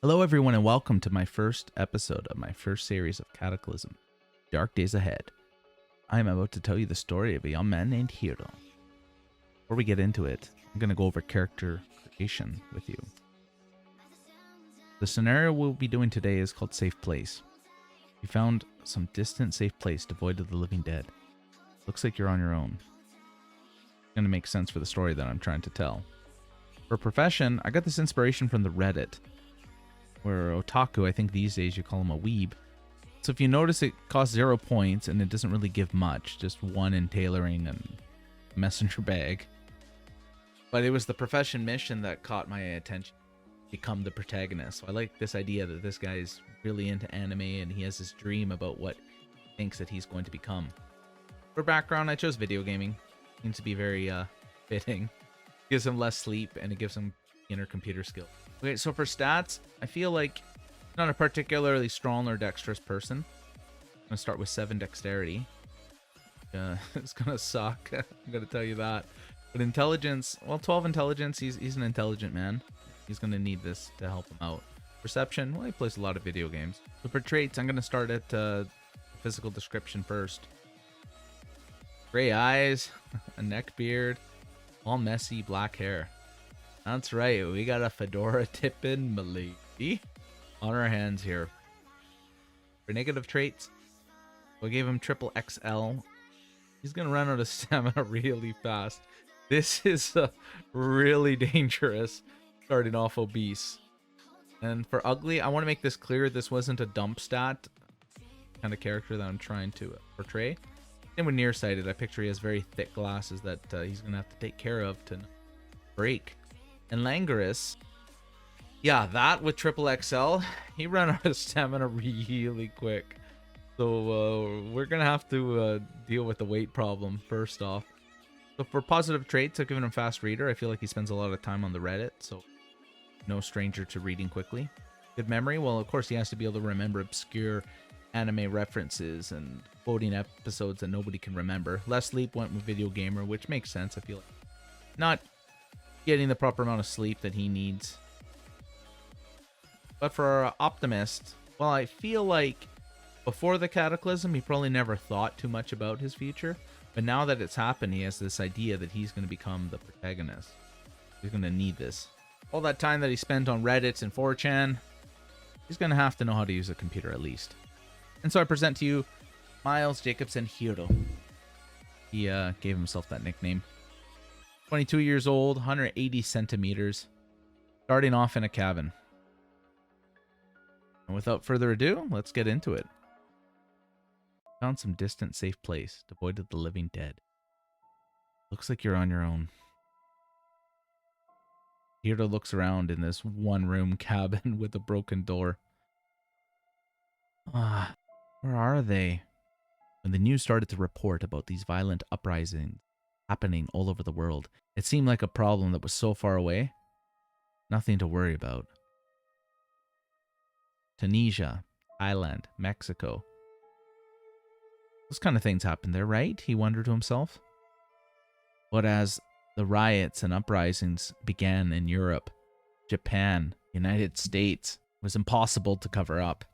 Hello, everyone, and welcome to my first episode of my first series of Cataclysm, Dark Days Ahead. I am about to tell you the story of a young man named Heero. Before we get into it, I'm going to go over character creation with you. The scenario we'll be doing today is called Safe Place. You found some distant safe place devoid of the living dead. Looks like you're on your own. It's going to make sense for the story that I'm trying to tell. For profession, I got this inspiration from the Reddit, where Otaku, I think these days you call him a weeb. So if you notice, it costs 0 points and it doesn't really give much, just 1 in tailoring and messenger bag. But it was the profession mission that caught my attention. Become the protagonist. So I like this idea that this guy is really into anime and he has this dream about what he thinks that he's going to become. For background, I chose video gaming. Seems to be very fitting. Gives him less sleep and it gives him inner computer skill. Okay, so for stats, I feel like not a particularly strong or dexterous person. I'm gonna start with 7 dexterity. It's gonna suck. I'm gonna tell you that. But intelligence, well, 12 intelligence. He's an intelligent man. He's gonna need this to help him out. Perception, well, he plays a lot of video games. So for traits, I'm gonna start at physical description first. Gray eyes, a neck beard, all messy black hair. That's right, we got a fedora tippin' milady on our hands here. For negative traits, we gave him triple XL. He's gonna run out of stamina really fast. This is really dangerous, starting off obese. And for ugly, I want to make this clear, this wasn't a dump stat kind of character that I'm trying to portray. Same with nearsighted, I picture he has very thick glasses that he's gonna have to take care of to break. And languorous, yeah, that with triple XL, he ran out of stamina really quick. So we're gonna have to deal with the weight problem first off. So for positive traits, I've given him fast reader. I feel like he spends a lot of time on the Reddit, so no stranger to reading quickly. Good memory, well, of course he has to be able to remember obscure anime references and quoting episodes that nobody can remember. Less sleep, went with video gamer, which makes sense. I feel like not getting the proper amount of sleep that he needs. But for our optimist, well, I feel like before the Cataclysm, he probably never thought too much about his future. But now that it's happened, he has this idea that he's going to become the protagonist. He's going to need this. All that time that he spent on Reddit and 4chan, he's going to have to know how to use a computer at least. And so I present to you Miles Jacobson Heero. He gave himself that nickname. 22 years old, 180 centimeters, starting off in a cabin. And without further ado, let's get into it. Found some distant safe place, devoid of the living dead. Looks like you're on your own. Heero looks around in this one-room cabin with a broken door. Where are they? When the news started to report about these violent uprisings happening all over the world, it seemed like a problem that was so far away, nothing to worry about. Tunisia, Thailand, Mexico. Those kind of things happen there, right? He wondered to himself. But as the riots and uprisings began in Europe, Japan, United States, it was impossible to cover up.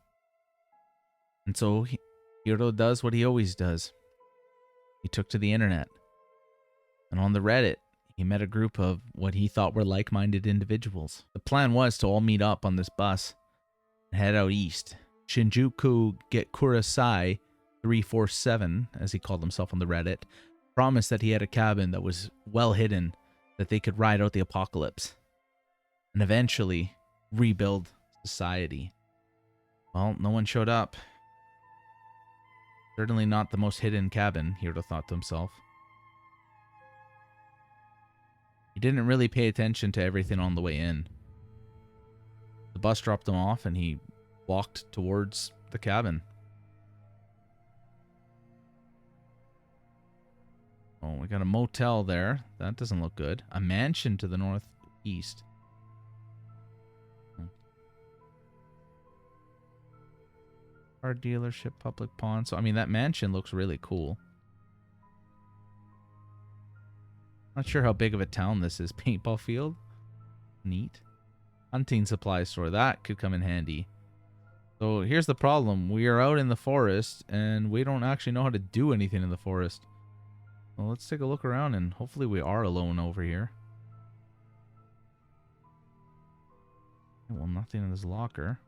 And so Heero does what he always does. He took to the internet. And on the Reddit, he met a group of what he thought were like-minded individuals. The plan was to all meet up on this bus and head out east. Shinjuku Gekurasai 347, as he called himself on the Reddit, promised that he had a cabin that was well hidden, that they could ride out the apocalypse and eventually rebuild society. Well, no one showed up. Certainly not the most hidden cabin, Heero thought to himself. He didn't really pay attention to everything on the way in. The bus dropped him off and he walked towards the cabin. Oh, we got a motel there. That doesn't look good. A mansion to the northeast. Car dealership, public pond. So, I mean, that mansion looks really cool. Not sure how big of a town this is. Paintball field. Neat. Hunting supply store. That could come in handy. So here's the problem. We are out in the forest, and we don't actually know how to do anything in the forest. Well, let's take a look around, and hopefully we are alone over here. Well, nothing in this locker.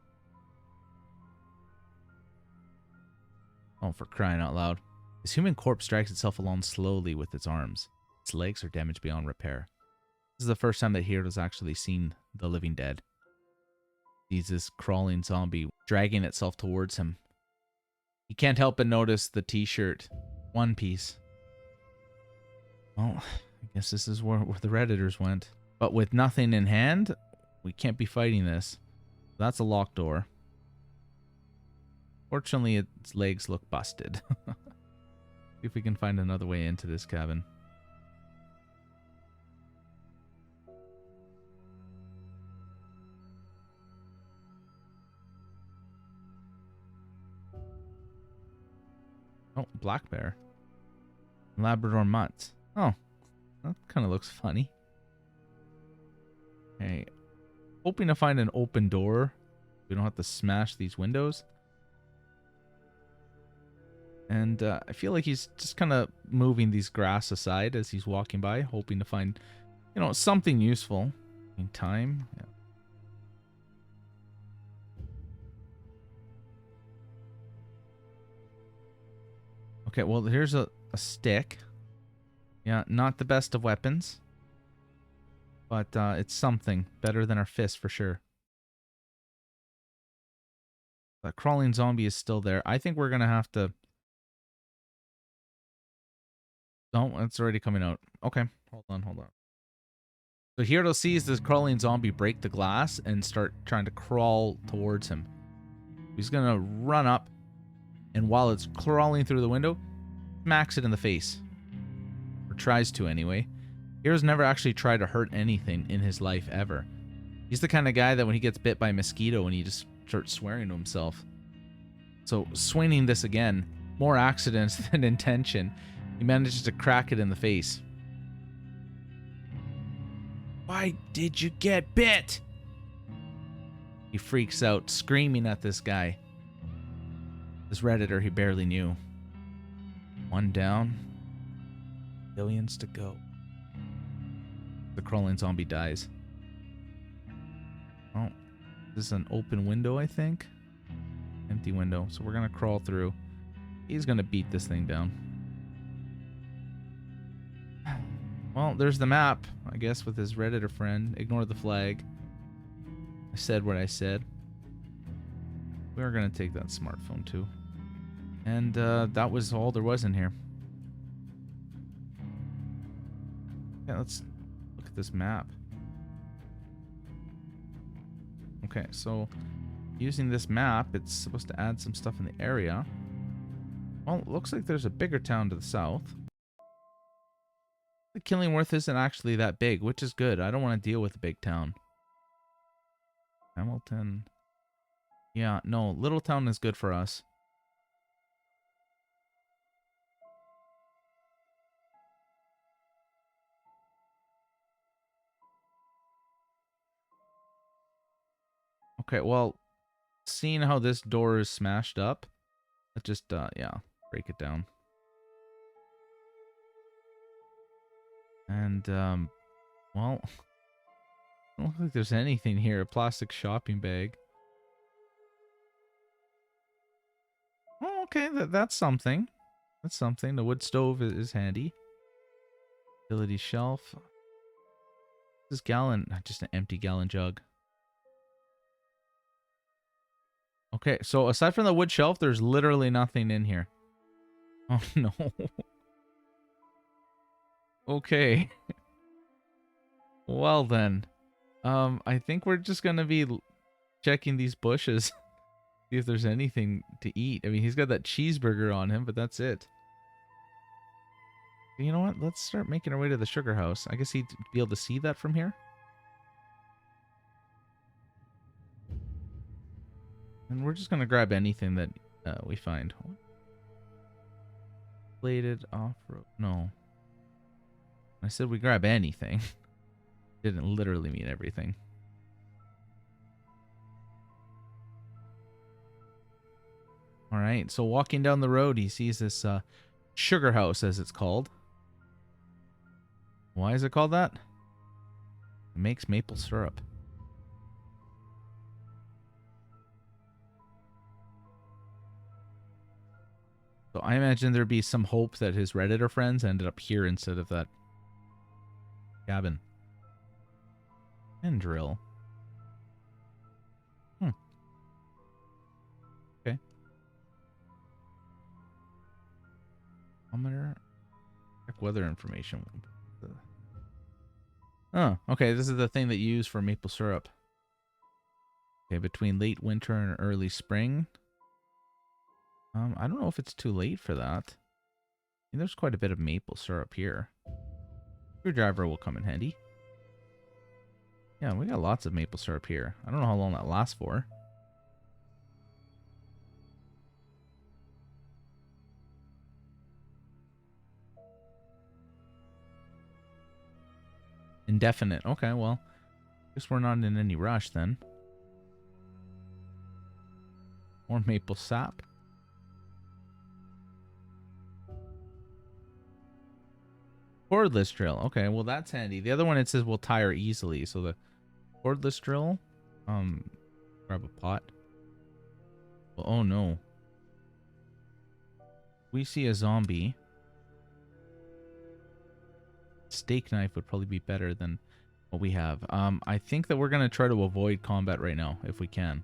Oh, for crying out loud. This human corpse drags itself along slowly with its arms. Its legs are damaged beyond repair. This is the first time that Heero's actually seen the living dead. Sees this crawling zombie dragging itself towards him. He can't help but notice the t-shirt. One Piece. Well, I guess this is where the Redditors went. But with nothing in hand, we can't be fighting this. That's a locked door. Fortunately, its legs look busted. See if we can find another way into this cabin. Oh, black bear. Labrador mutt. Oh, that kind of looks funny. Okay. Hoping to find an open door. We don't have to smash these windows. And I feel like he's just kind of moving these grass aside as he's walking by, hoping to find, you know, something useful. In time. Yeah. Okay, well, here's a stick. Yeah, not the best of weapons. But it's something. Better than our fist for sure. That crawling zombie is still there. I think we're going to have to... Oh, it's already coming out. Okay, hold on. So Heero sees this crawling zombie break the glass and start trying to crawl towards him. He's going to run up, and while it's crawling through the window, smacks it in the face. Or tries to anyway. Heero's never actually tried to hurt anything in his life ever. He's the kind of guy that when he gets bit by a mosquito and he just starts swearing to himself. So swinging this again, more accidents than intention, he manages to crack it in the face. Why did you get bit? He freaks out, screaming at this guy. This Redditor he barely knew. One down. Billions to go. The crawling zombie dies. Oh, this is an open window, I think. Empty window. So we're going to crawl through. He's going to beat this thing down. Well, there's the map, I guess, with his Redditor friend. Ignore the flag. I said what I said. We're going to take that smartphone, too. And that was all there was in here. Yeah, let's look at this map. Okay, so using this map, it's supposed to add some stuff in the area. Well, it looks like there's a bigger town to the south. The Killingworth isn't actually that big, which is good. I don't want to deal with a big town. Hamilton. Yeah, no, little town is good for us. Okay, well, seeing how this door is smashed up, let's just, yeah, break it down. And, well, I don't look like there's anything here. A plastic shopping bag. Oh, okay, that's something. That's something. The wood stove is handy. Utility shelf. This gallon, just an empty gallon jug. Okay, so aside from the wood shelf, there's literally nothing in here. Oh, no. Okay. Well, then. I think we're just gonna be checking these bushes. See if there's anything to eat. I mean, he's got that cheeseburger on him, but that's it. You know what? Let's start making our way to the sugar house. I guess he'd be able to see that from here. And we're just gonna grab anything that we find. Bladed off-road. No. I said we grab anything. Didn't literally mean everything. All right, so walking down the road, he sees this sugar house, as it's called. Why is it called that? It makes maple syrup. So I imagine there'd be some hope that his Redditor friends ended up here instead of that cabin. And drill. Okay. Thermometer. Check weather information. Oh, okay. This is the thing that you use for maple syrup. Okay, between late winter and early spring. I don't know if it's too late for that. I mean, there's quite a bit of maple syrup here. Screwdriver will come in handy. Yeah, we got lots of maple syrup here. I don't know how long that lasts for. Indefinite. Okay, well, guess we're not in any rush then. More maple sap. Cordless drill. Okay, well that's handy. The other one, it says will tire easily. So the cordless drill. Grab a pot. Well, oh no. We see a zombie. Steak knife would probably be better than what we have. I think that we're gonna try to avoid combat right now if we can.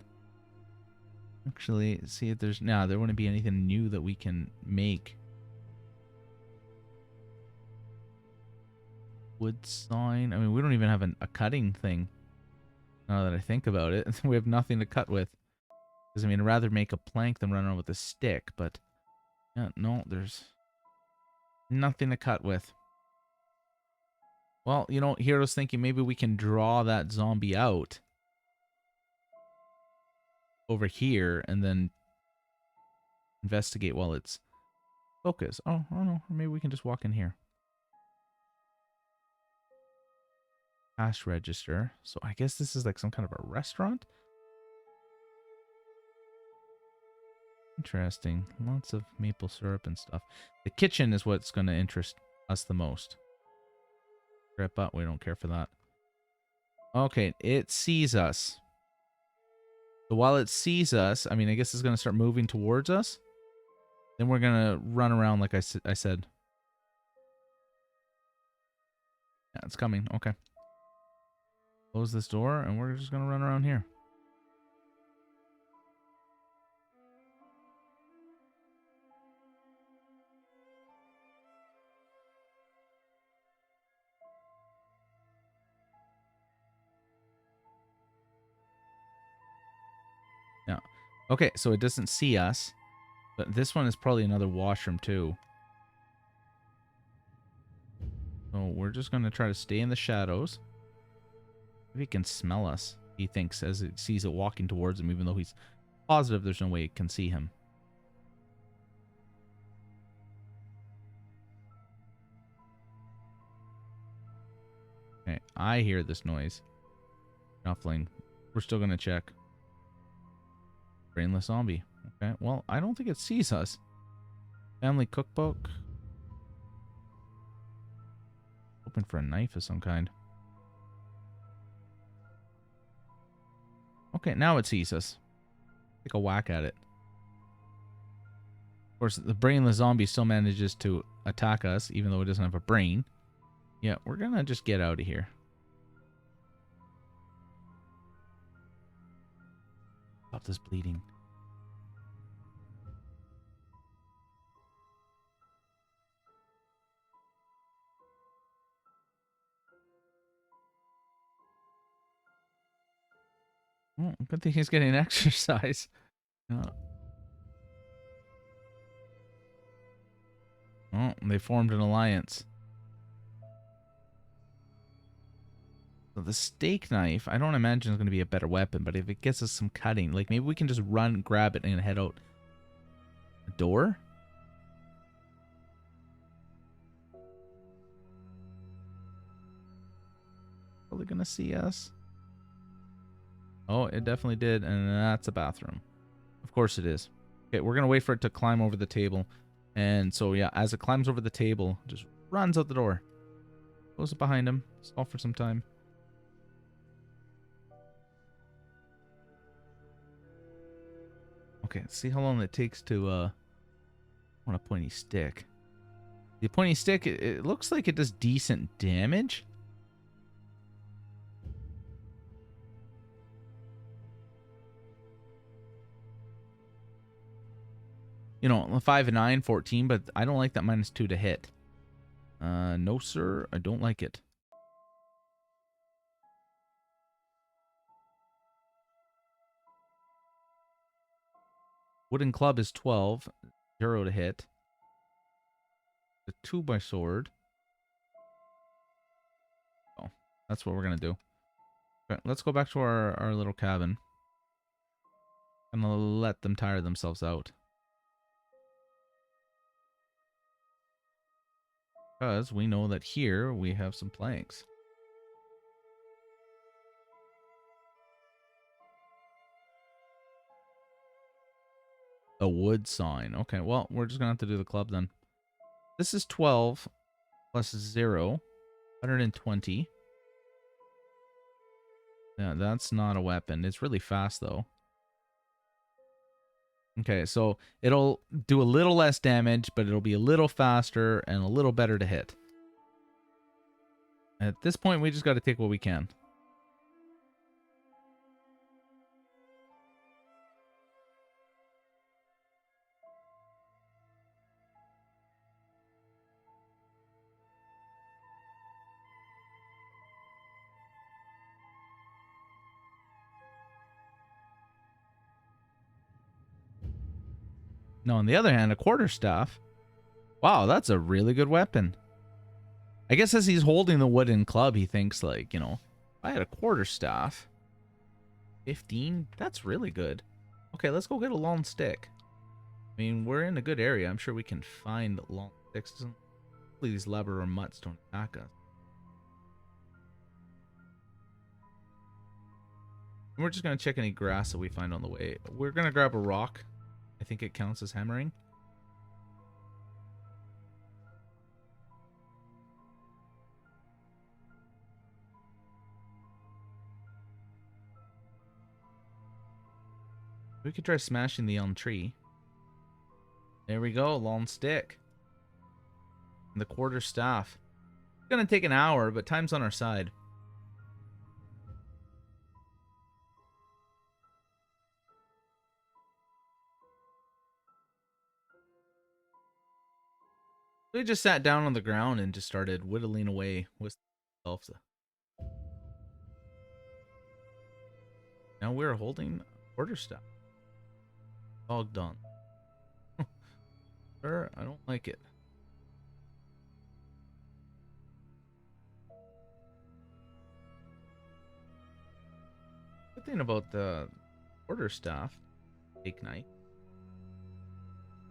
Actually, see if there's there wouldn't be anything new that we can make. Wood sign. I mean, we don't even have a cutting thing. Now that I think about it, we have nothing to cut with. Because I mean, I'd rather make a plank than run around with a stick. But yeah, no, there's nothing to cut with. Well, you know, Hero's thinking maybe we can draw that zombie out over here and then investigate while it's focused. Oh, I don't know. Or maybe we can just walk in here. Cash register. So I guess this is like some kind of a restaurant. Interesting. Lots of maple syrup and stuff. The kitchen is what's going to interest us the most. But we don't care for that. Okay, it sees us. So while it sees us, I mean, I guess it's going to start moving towards us. Then we're going to run around like I said. Yeah, it's coming. Okay. Close this door, and we're just going to run around here. Yeah. Okay, so it doesn't see us. But this one is probably another washroom, too. So we're just going to try to stay in the shadows. Maybe it can smell us, he thinks, as it sees it walking towards him, even though he's positive there's no way it can see him. Okay, I hear this noise. Shuffling. We're still going to check. Brainless zombie. Okay, well, I don't think it sees us. Family cookbook. Hoping for a knife of some kind. Okay, now it sees us. Take a whack at it. Of course, the brainless zombie still manages to attack us, even though it doesn't have a brain. Yeah, we're gonna just get out of here. Stop this bleeding. Oh, good thing he's getting exercise. Oh, they formed an alliance. So the steak knife, I don't imagine is going to be a better weapon, but if it gets us some cutting, like maybe we can just run, grab it, and head out the door? Probably going to see us. Oh, it definitely did, and that's a bathroom. Of course it is. Okay, we're going to wait for it to climb over the table. And so, yeah, as it climbs over the table, just runs out the door. Close it behind him. Stall for some time. Okay, let's see how long it takes to, I want a pointy stick. The pointy stick, it looks like it does decent damage. You know, 5 and 9, 14, but I don't like that -2 to hit. No, sir, I don't like it. Wooden club is 12, 0 to hit. The 2 by sword. Oh, that's what we're gonna do. Okay, let's go back to our little cabin. And let them tire themselves out. Because we know that here we have some planks. A wood sign. Okay, well, we're just going to have to do the club then. This is 12 plus 0. 120. Yeah, that's not a weapon. It's really fast, though. Okay, so it'll do a little less damage, but it'll be a little faster and a little better to hit. At this point, we just got to take what we can. Now, on the other hand, a quarterstaff. Wow, that's a really good weapon. I guess as he's holding the wooden club, he thinks, like, you know, if I had a quarterstaff, 15, that's really good. Okay, let's go get a long stick. I mean, we're in a good area. I'm sure we can find long sticks. Hopefully these Labrador mutts don't attack us. And we're just going to check any grass that we find on the way. We're going to grab a rock. I think it counts as hammering. We could try smashing the elm tree. There we go, long stick. And the quarter staff. It's gonna take an hour, but time's on our side. We just sat down on the ground and just started whittling away with ourselves. Now we're holding a quarter staff. All done. Sir, I don't like it. Good thing about the quarterstaff, Fake Knight,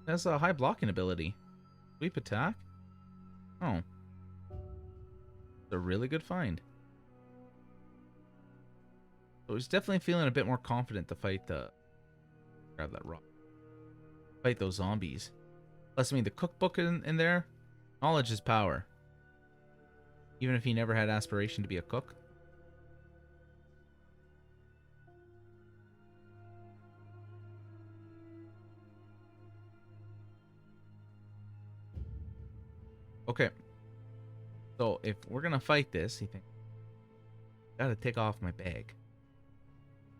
has a high blocking ability. Sweep attack? Oh. It's a really good find. So he's definitely feeling a bit more confident to fight the... Grab that rock. Fight those zombies. Plus, I mean, the cookbook in there, knowledge is power. Even if he never had aspiration to be a cook. Okay. So, if we're gonna fight this, he thinks, gotta take off my bag.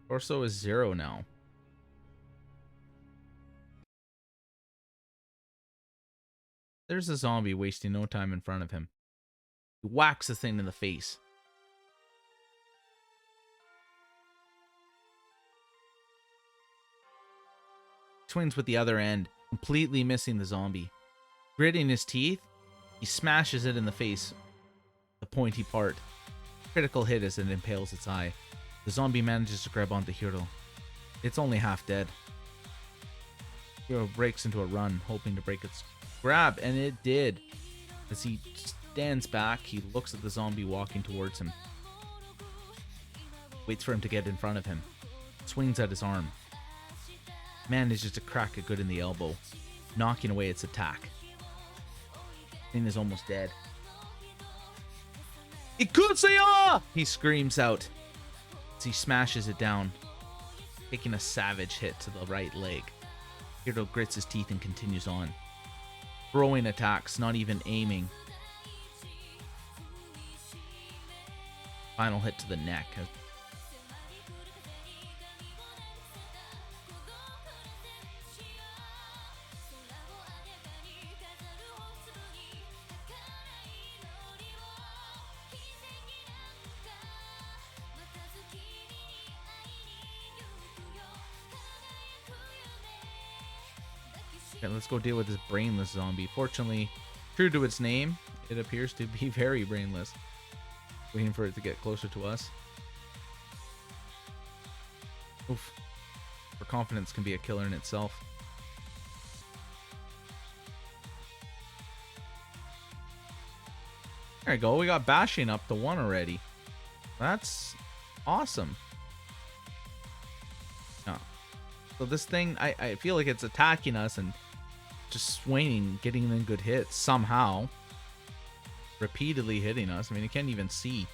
Torso is 0 now. There's a zombie wasting no time in front of him. He whacks the thing in the face. Swings with the other end, completely missing the zombie. Gritting his teeth, he smashes it in the face, the pointy part. Critical hit as it impales its eye. The zombie manages to grab onto Heero. It's only half dead. Heero breaks into a run, hoping to break its grab, and it did. As he stands back, he looks at the zombie walking towards him. Waits for him to get in front of him. Swings at his arm. Manages to crack it good in the elbow, knocking away its attack. Thing is almost dead. Ikutsaya! He screams out as he smashes it down, taking a savage hit to the right leg. Heero grits his teeth and continues on, throwing attacks, not even aiming. Final hit to the neck. Okay, let's go deal with this brainless zombie. Fortunately, true to its name, it appears to be very brainless. Waiting for it to get closer to us. Oof. For confidence can be a killer in itself. There we go. We got bashing up to 1 already. That's awesome. Yeah. So this thing, I feel like it's attacking us and just swinging, getting in good hits somehow. Repeatedly hitting us. I mean, it can't even see.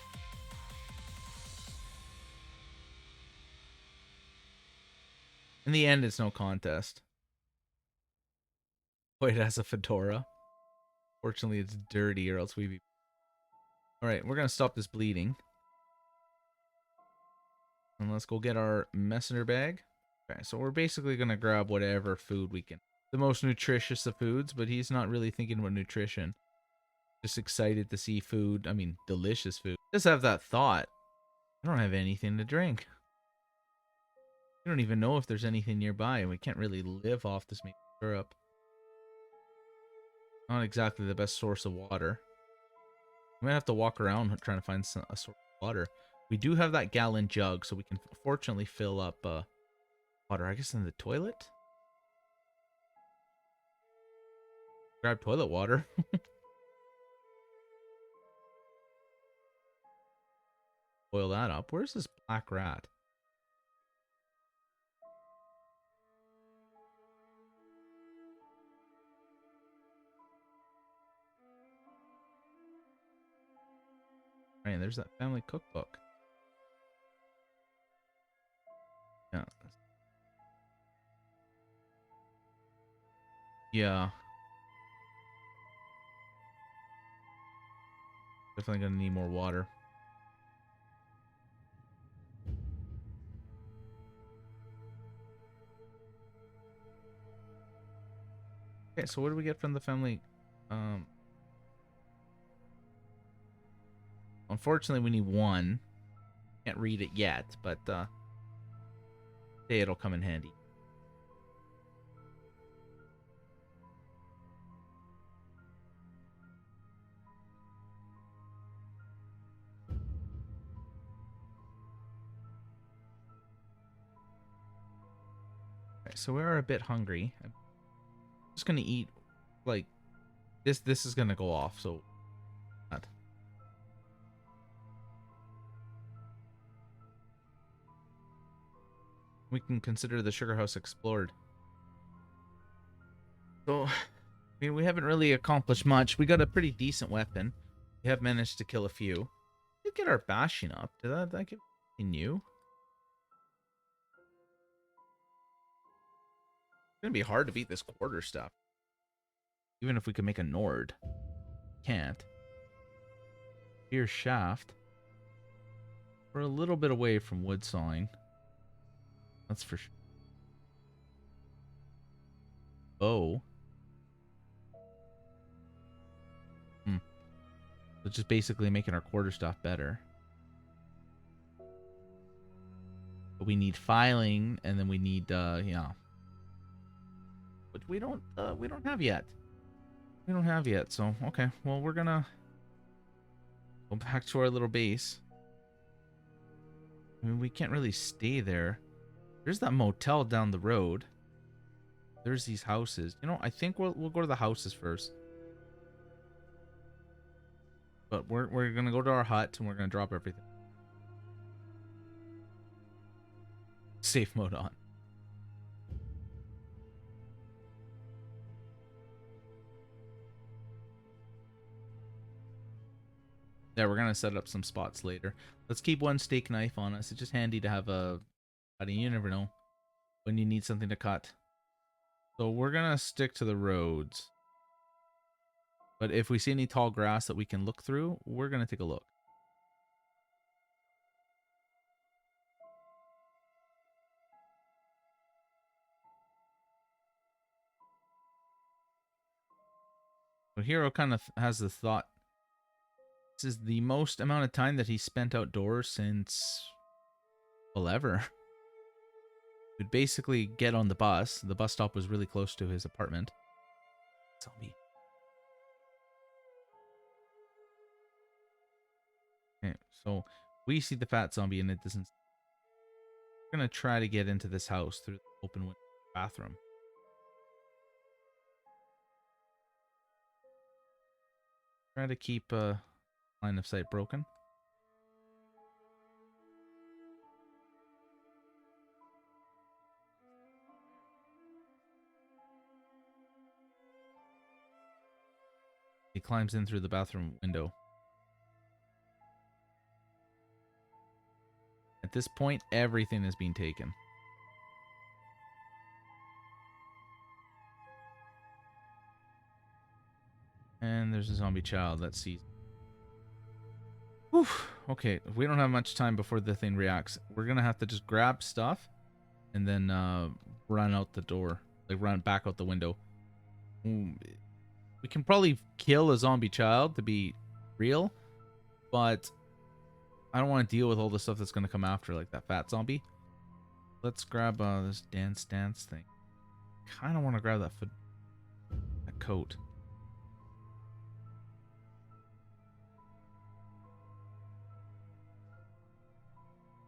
In the end, it's no contest. Oh, it has a fedora. Fortunately, it's dirty, or else we'd be... Alright, we're gonna stop this bleeding. And let's go get our messenger bag. Okay, so we're basically gonna grab whatever food we can. The most nutritious of foods, but he's not really thinking about nutrition. Just excited to see food. I mean, delicious food. Just have that thought. I don't have anything to drink. We don't even know if there's anything nearby, and we can't really live off this maple syrup. Not exactly the best source of water. We might have to walk around trying to find a source of water. We do have that gallon jug, so we can fortunately fill up water. I guess in the toilet? Grab toilet water. Boil that up. Where's this black rat? Right, there's that family cookbook. Yeah. Yeah. Definitely gonna need more water. Okay, so what do we get from the family? Unfortunately, we need 1. Can't read it yet, but it'll come in handy. Okay, so we are a bit hungry. I'm just gonna eat like this. This is gonna go off. So, we can consider the sugar house explored. So, I mean, we haven't really accomplished much. We got a pretty decent weapon. We have managed to kill a few. We did get our bashing up. Did that give anything new? It's gonna be hard to beat this quarter stuff. Even if we could make a Nord. Can't. Spear shaft. We're a little bit away from wood sawing. That's for sure. Bow. So just basically making our quarterstaff better. But we need filing, and then we need yeah. But we don't have yet. We don't have yet, so okay. Well, we're gonna go back to our little base. I mean, we can't really stay there. There's that motel down the road. There's these houses. You know, I think we'll go to the houses first. But we're gonna go to our hut and we're gonna drop everything. Safe mode on. Yeah, we're gonna set up some spots later. Let's keep one steak knife on us. It's just handy to have a cutting. You never know when you need something to cut. So we're gonna stick to the roads. But if we see any tall grass that we can look through, we're gonna take a look. So Heero kind of has the thought. This is the most amount of time that he spent outdoors since, well, ever. Would basically get on the bus. The bus stop was really close to his apartment. Zombie. Okay, so we see the fat zombie and it doesn't. We're gonna try to get into this house through the open window bathroom. Try to keep line of sight broken. He climbs in through the bathroom window. At this point, everything is being taken. And there's a zombie child that sees. Whew. Okay, we don't have much time before the thing reacts. We're gonna have to just grab stuff and then run out the door. Like run back out the window. We can probably kill a zombie child to be real, but I don't want to deal with all the stuff that's gonna come after, like that fat zombie. Let's grab this dance thing. Kind of want to grab that coat.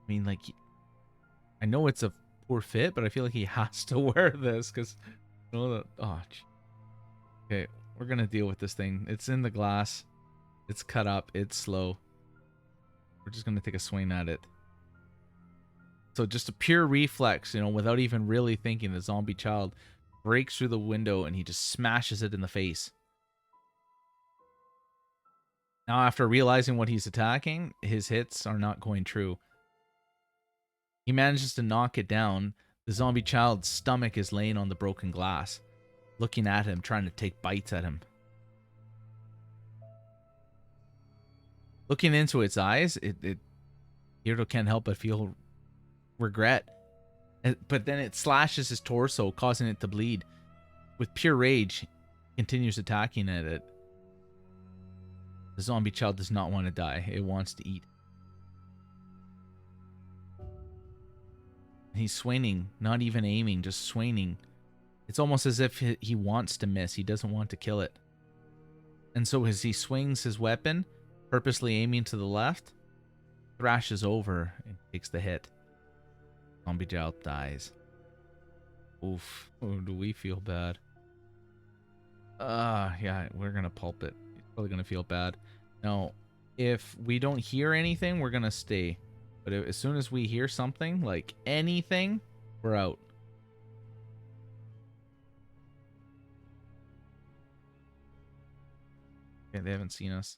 I mean, like, I know it's a poor fit, but I feel like he has to wear this because, you know, oh, okay, we're gonna deal with this thing. It's in the glass. It's cut up. It's slow. We're just gonna take a swing at it. So just a pure reflex, you know, without even really thinking, the zombie child breaks through the window and he just smashes it in the face. Now, after realizing what he's attacking, his hits are not going true. He manages to knock it down. The zombie child's stomach is laying on the broken glass, looking at him, trying to take bites at him. Looking into its eyes, Heero can't help but feel regret. But then it slashes his torso, causing it to bleed. With pure rage, continues attacking at it. The zombie child does not want to die. It wants to eat. He's swinging, not even aiming, just swinging. It's almost as if he wants to miss. He doesn't want to kill it. And so as he swings his weapon, purposely aiming to the left, thrashes over and takes the hit. Zombie child dies. Oof. Oh, do we feel bad? Yeah, we're gonna pulp it. He's probably gonna feel bad. Now, if we don't hear anything, we're gonna stay. But as soon as we hear something, like anything, we're out. Okay, they haven't seen us.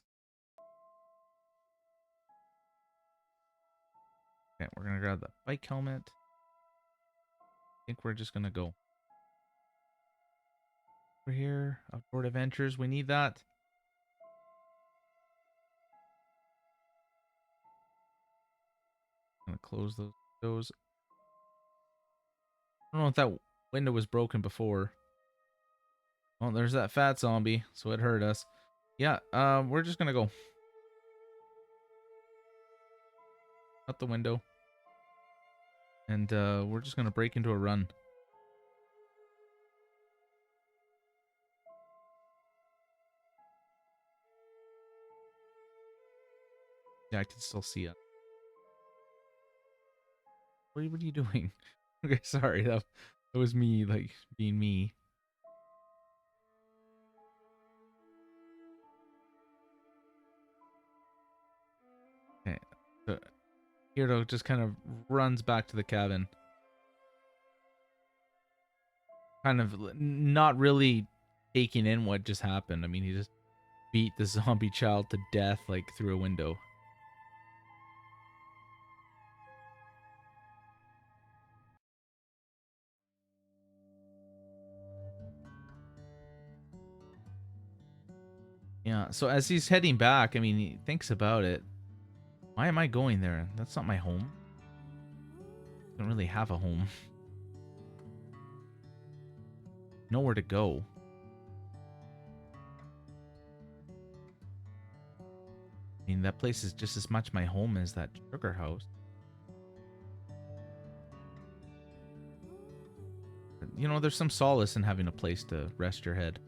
Okay, we're gonna grab the bike helmet. I think we're just gonna go. We're here. Outdoor adventures. We need that. I'm gonna close those windows. I don't know if that window was broken before. Oh, there's that fat zombie, so it hurt us. Yeah, we're just gonna go out the window. And we're just gonna break into a run. Yeah, I can still see it. What are you doing? Okay, sorry. That was me, like, being me. Okay. So, Heero just kind of runs back to the cabin. Kind of not really taking in what just happened. I mean, he just beat the zombie child to death, like, through a window. Yeah, so as he's heading back, I mean, he thinks about it. Why am I going there? That's not my home. I don't really have a home. Nowhere to go. I mean, that place is just as much my home as that sugar house. You know, there's some solace in having a place to rest your head.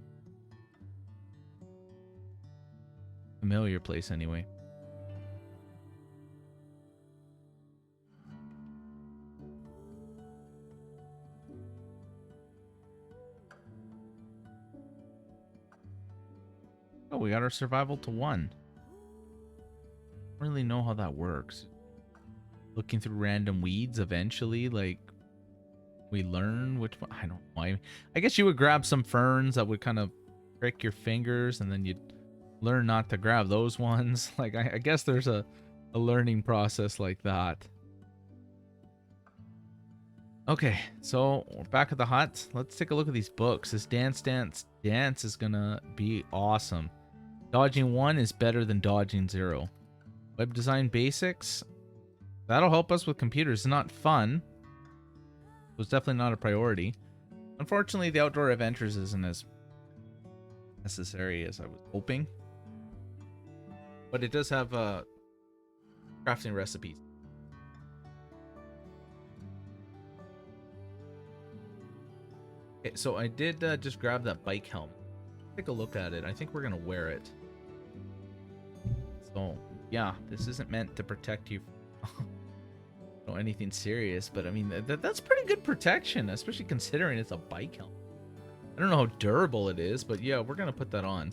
Familiar place, anyway. Oh, we got our survival to 1. I don't really know how that works. Looking through random weeds eventually, like, we learn which one. I don't know. I guess you would grab some ferns that would kind of prick your fingers, and then you'd learn not to grab those ones. Like, I guess there's a learning process like that. Okay, so we're back at the hut. Let's take a look at these books. This Dance is gonna be awesome. Dodging 1 is better than dodging 0. Web design basics. That'll help us with computers. It's not fun. So it's definitely not a priority. Unfortunately, the outdoor adventures isn't as necessary as I was hoping. But it does have crafting recipes. Okay, so I did just grab that bike helm. Take a look at it. I think we're going to wear it. So, yeah, this isn't meant to protect you from anything serious, but I mean, that's pretty good protection, especially considering it's a bike helmet. I don't know how durable it is, but yeah, we're going to put that on.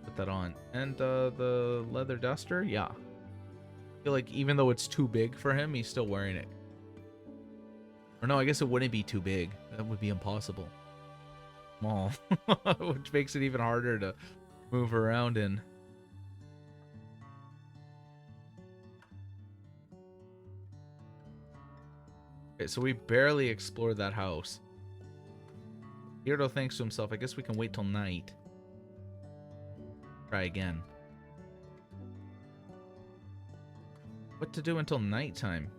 Put that on. And the leather duster, yeah. I feel like even though it's too big for him, he's still wearing it. Or no, I guess it wouldn't be too big. That would be impossible. Small. Which makes it even harder to move around in. Okay, so we barely explored that house. Heero thinks to himself, I guess we can wait till night. Try again. What to do until nighttime?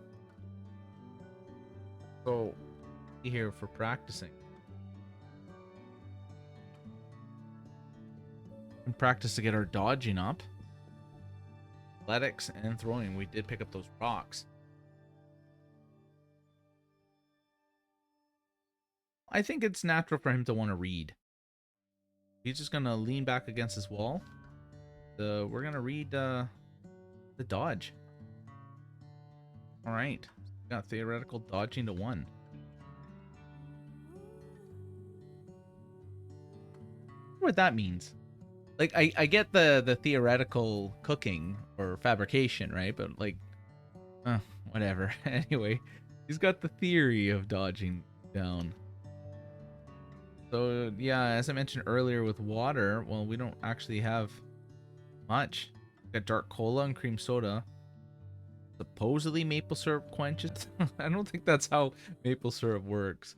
So, be here for practicing. And practice to get our dodging up. Athletics and throwing. We did pick up those rocks. I think it's natural for him to want to read. He's just going to lean back against his wall. We're going to read the dodge. All right. Got theoretical dodging to 1. What that means. Like, I get the theoretical cooking or fabrication, right? But, like, whatever. Anyway, he's got the theory of dodging down. So, yeah, as I mentioned earlier with water, well, we don't actually have much. We got dark cola and cream soda. Supposedly maple syrup quenches. I don't think that's how maple syrup works.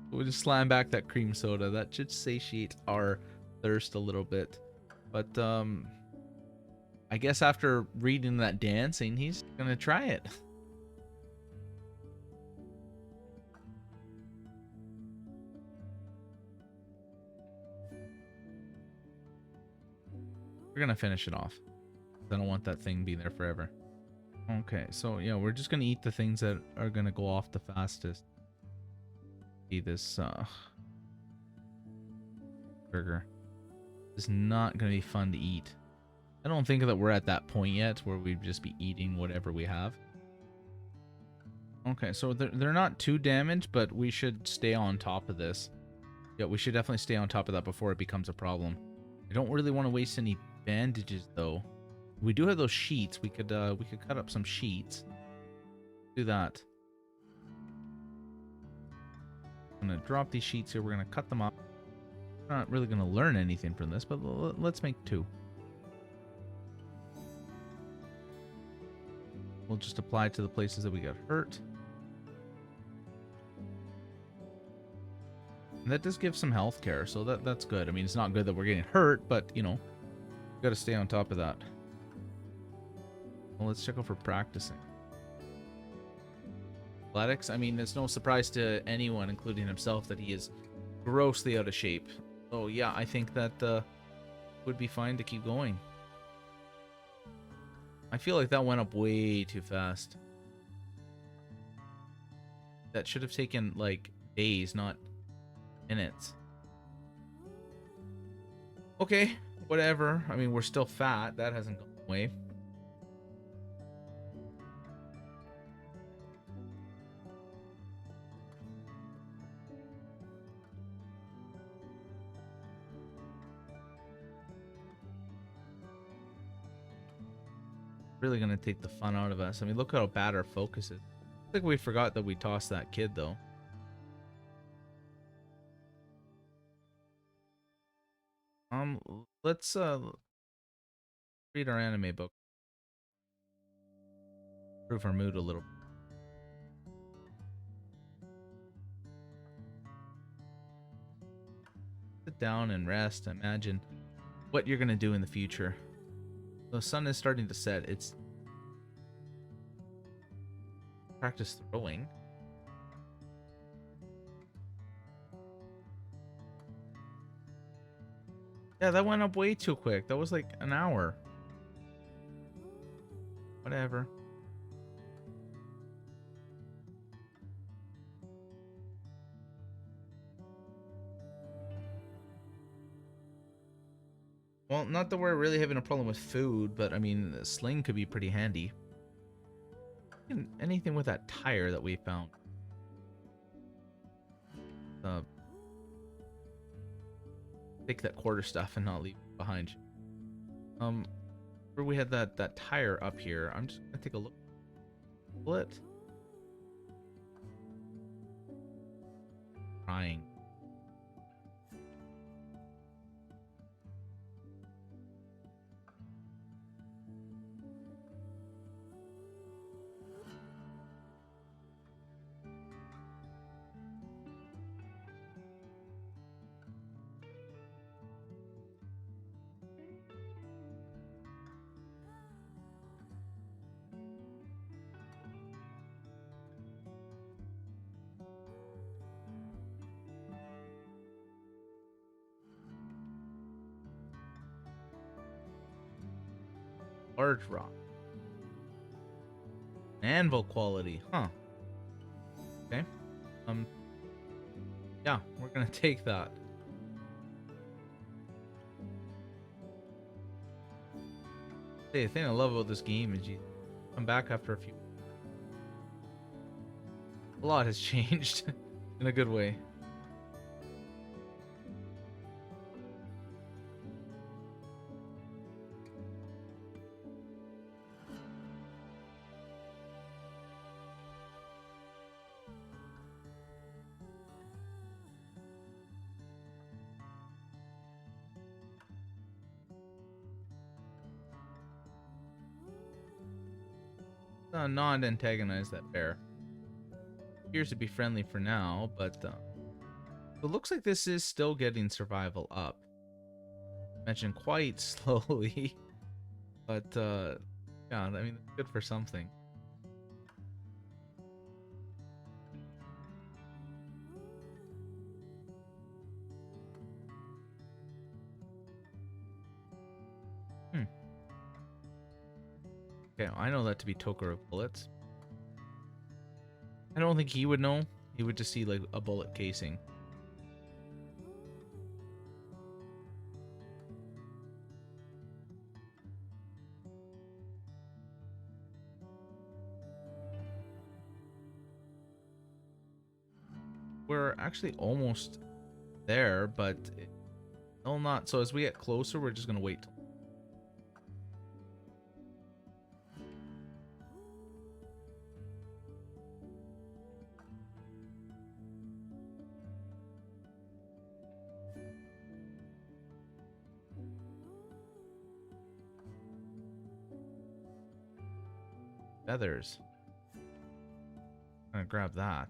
We'll just slam back that cream soda. That should satiate our thirst a little bit. But, I guess after reading that dancing, he's gonna try it. We're gonna finish it off. I don't want that thing being there forever. Okay, so yeah, we're just gonna eat the things that are gonna go off the fastest. See this burger. It's not gonna be fun to eat. I don't think that we're at that point yet where we'd just be eating whatever we have. Okay, so they're not too damaged, but we should stay on top of this. Yeah, we should definitely stay on top of that before it becomes a problem. I don't really want to waste any bandages though. We do have those sheets. We could cut up some sheets. Do that. I'm gonna drop these sheets here. We're gonna cut them up. Not really going to learn anything from this, but let's make 2. We'll just apply it to the places that we got hurt. And that does give some health care, so that's good. I mean, it's not good that we're getting hurt, but, you know, got to stay on top of that. Well, let's check out for practicing. Athletics, I mean, it's no surprise to anyone, including himself, that he is grossly out of shape. So, yeah, I think that would be fine to keep going. I feel like that went up way too fast. That should have taken, like, days, not minutes. Okay, whatever. I mean, we're still fat. That hasn't gone away. Really gonna take the fun out of us. I mean, look how bad our focus is. I think we forgot that we tossed that kid, though. Let's read our anime book. Improve our mood a little. Sit down and rest. Imagine what you're gonna do in the future. The sun is starting to set. It's practice throwing. Yeah, that went up way too quick. That was like an hour. Whatever. Well, not that we're really having a problem with food, but I mean, the sling could be pretty handy. Anything with that tire that we found. Take that quarter stuff and not leave it behind. Where we had that tire up here. I'm just gonna take a look. Split. Crying. Large rock. Anvil quality, huh? Okay. Yeah, we're gonna take that. Hey, the thing I love about this game is you come back after a few. A lot has changed in a good way. Not antagonize that bear. Appears to be friendly for now, but it looks like this is still getting survival up. Mentioned quite slowly, but yeah, I mean, it's good for something. Okay, I know that to be Tokoro bullets. I don't think he would know. He would just see like a bullet casing. We're actually almost there, but still not. So as we get closer, we're just gonna wait till. feathers. I'm gonna grab that.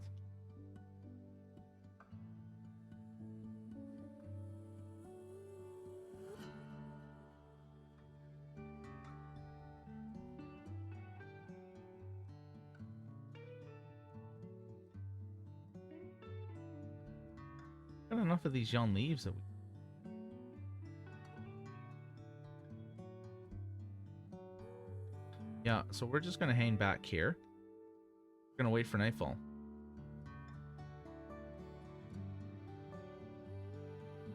Got enough of these young leaves that we... Yeah, so we're just gonna hang back here. We're gonna wait for nightfall.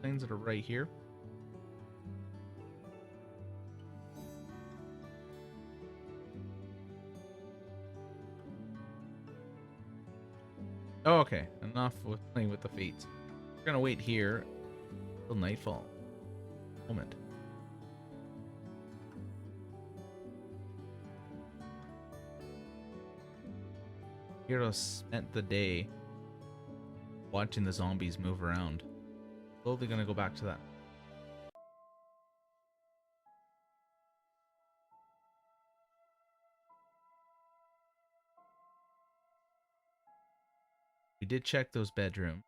Things that are right here. Oh, okay. Enough with playing with the feet. We're gonna wait here till nightfall. Moment. Heero spent the day watching the zombies move around. Slowly gonna go back to that. We did check those bedrooms.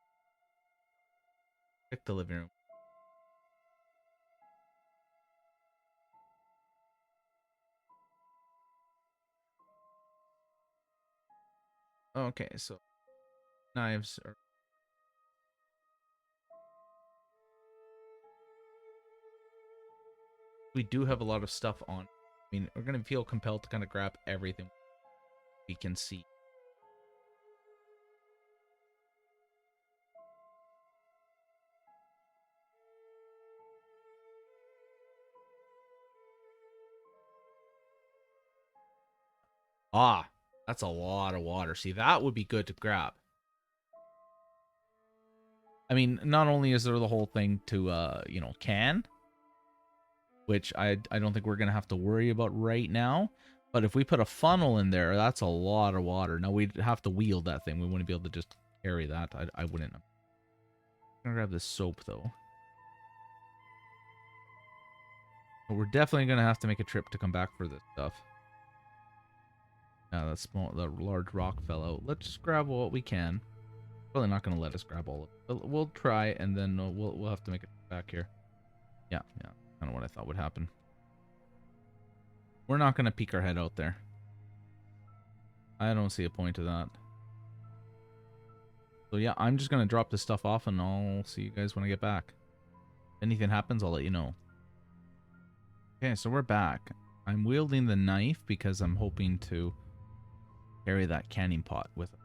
Check the living room. Okay, so knives are... We do have a lot of stuff on. I mean, we're gonna feel compelled to kind of grab everything we can see. Ah, that's a lot of water. See, that would be good to grab. I mean, not only is there the whole thing to, you know, can, which I don't think we're going to have to worry about right now, but if we put a funnel in there, that's a lot of water. Now, we'd have to wield that thing. We wouldn't be able to just carry that. I wouldn't. I'm going to grab this soap, though. But we're definitely going to have to make a trip to come back for this stuff. Yeah, that large rock fell out. Let's just grab what we can. Probably not going to let us grab all of it. But we'll try, and then we'll have to make it back here. Yeah. Kind of what I thought would happen. We're not going to peek our head out there. I don't see a point to that. So yeah, I'm just going to drop this stuff off, and I'll see you guys when I get back. If anything happens, I'll let you know. Okay, so we're back. I'm wielding the knife because I'm hoping to carry that canning pot with it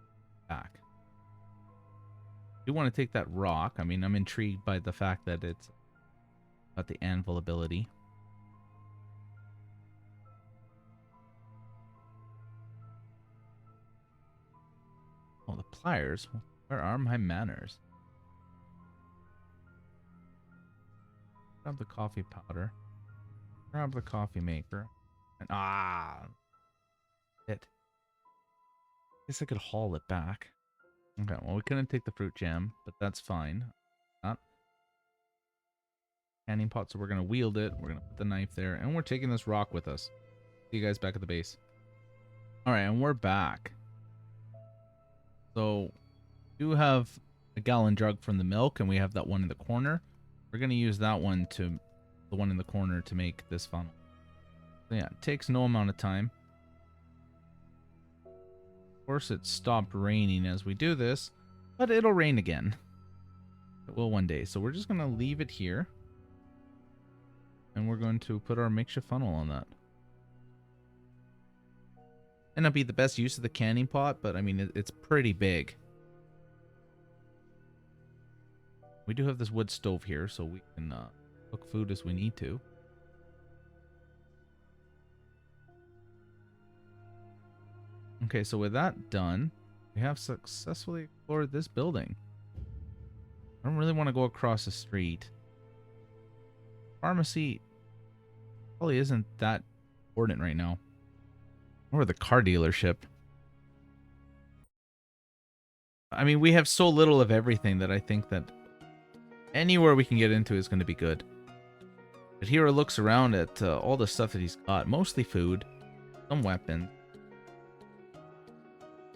back. I do want to take that rock. I mean, I'm intrigued by the fact that it's got the anvil ability. Oh, the pliers. Where are my manners? Grab the coffee powder. Grab the coffee maker. And it. Guess I could haul it back. Okay, well, we couldn't take the fruit jam, but that's fine. Not canning pot, so we're gonna wield it. We're gonna put the knife there, and we're taking this rock with us. See you guys back at the base. Alright, and we're back. So, we do have a gallon jug from the milk, and we have that one in the corner. We're gonna use that one to, the one in the corner, to make this funnel. So yeah, it takes no amount of time. Of course, it stopped raining as we do this, but it'll rain again. It will one day. So we're just gonna leave it here. And we're going to put our makeshift funnel on that. And it'll be the best use of the canning pot, but I mean, it's pretty big. We do have this wood stove here, so we can cook food as we need to. Okay, so with that done, we have successfully explored this building. I don't really want to go across the street. Pharmacy probably isn't that important right now. Or the car dealership. I mean, we have so little of everything that I think that anywhere we can get into is going to be good. But Heero looks around at all the stuff that he's got. Mostly food. Some weapons.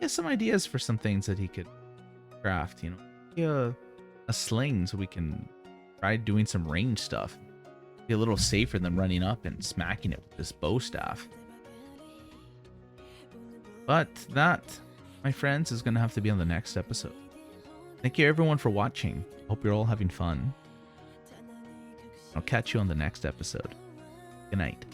he has some ideas for some things that he could craft. You know, maybe a sling so we can try doing some range stuff. Be a little safer than running up and smacking it with this bow staff. But that, my friends, is going to have to be on the next episode. Thank you everyone for watching. Hope you're all having fun. I'll catch you on the next episode. Good night.